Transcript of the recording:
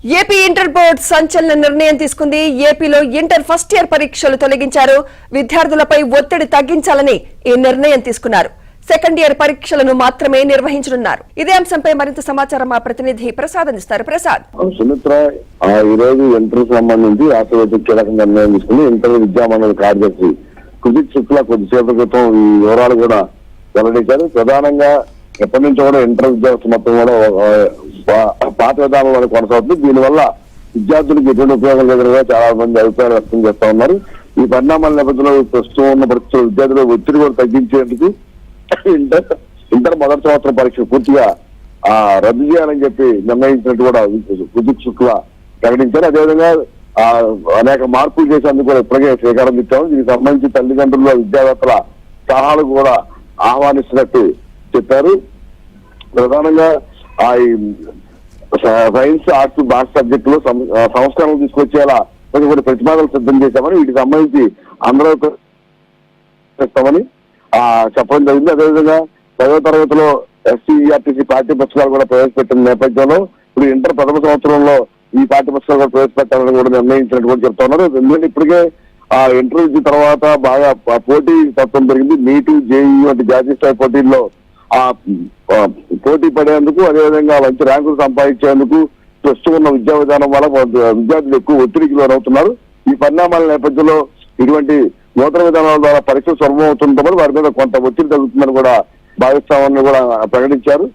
AP inter board సంచలన నిర్ణయం తీసుకుంది. ఏపీలో ఇంటర్ ఫస్ట్ ఇయర్ పరీక్షలు తొలగించారు. విద్యార్థులపై ఒత్తిడి తగ్గించాలని ఈ నిర్ణయం తీసుకున్నారు. సెకండ్ ఇయర్ పరీక్షలను మాత్రమే నిర్వహించనున్నారు. ఇదే అంశంపై మరింత సమాచారం మా ప్రతినిధి ప్రసాద్ అందిస్తారు. ప్రసాద్, సుమిత్ర, ఈ రోజు ఇంటర్ సంబంధించి రాష్ట్రపతి కీలక నిర్ణయం తీసుకుని ఇంటర్ విద్యామండలి కార్యదర్శి కుజిత్ శుక్లా కొద్దిసేపటి క్రితం ఈ వివరాలు కూడా వెల్లడించారు. ప్రధానంగా ఎప్పటి నుంచో కూడా ఇంటర్ విద్యార్థి మొత్తం కూడా పాత విధానంలో కొనసాగుతుంది. దీనివల్ల విద్యార్థులకు ఎటువంటి ఉపయోగం లేదని చాలా మంది అభిప్రాయాలు వ్యక్తం చేస్తా ఉన్నారు. ఈ పరిణామాల నేపథ్యంలో ప్రస్తుతం ఉన్న పరిస్థితుల్లో విద్యార్థుల ఒత్తిడి కూడా తగ్గించేందుకు ఇంటర్ మొదటి సంవత్సరం పరీక్ష పూర్తిగా రద్దు చేయాలని చెప్పి నిర్ణయించినట్టు కూడా కుజిత్ శుక్లా ప్రకటించారు. అదేవిధంగా అనేక మార్పులు చేసేందుకు కూడా ఇప్పటికే శ్రీకారం చుట్టాము. దీనికి సంబంధించి తల్లిదండ్రుల విద్యావేత్తల సలహాలు కూడా ఆహ్వానిస్తున్నట్టు చెప్పారు. ప్రధానంగా సైన్స్, ఆర్ట్స్, భాష సబ్జెక్టులో సంస్కరణలు తీసుకొచ్చేలా కొన్ని ప్రతిపాదనలు సిద్ధం చేశామని, వీటికి సంబంధించి అందరూ చేస్తామని చెప్పడం జరిగింది. అదేవిధంగా 10వ తరగతిలో ఎస్సీఆర్టీసీ పాఠ్య పుస్తకాలు కూడా ప్రవేశపెట్టిన నేపథ్యంలో ఇప్పుడు ఇంటర్ ప్రథమ సంవత్సరంలో ఈ పాఠ్య పుస్తకాలు కూడా ప్రవేశపెట్టాలని కూడా నిర్ణయించినట్టు కూడా చెప్తా ఉన్నారు. ఎందుకంటే ఇప్పటికే ఇంటర్ విద్య తర్వాత బాగా పోటీ తత్వం పెరిగింది. నీటు, జేఈ వంటి జాతీయ స్థాయి పోటీల్లో పోటీ పడేందుకు, అదేవిధంగా మంచి ర్యాంకులు సంపాదించేందుకు ప్రస్తుతం ఉన్న విద్యా విధానం వల్ల విద్యార్థులు ఎక్కువ ఒత్తిడికి లోనవుతున్నారు. ఈ పరిణామాల నేపథ్యంలో ఇటువంటి నూతన విధానాల ద్వారా పరీక్షలు సులభం అవుతుంటే వారి మీద కొంత ఒత్తిడి తగ్గుతుందని కూడా భావిస్తామని కూడా ప్రకటించారు.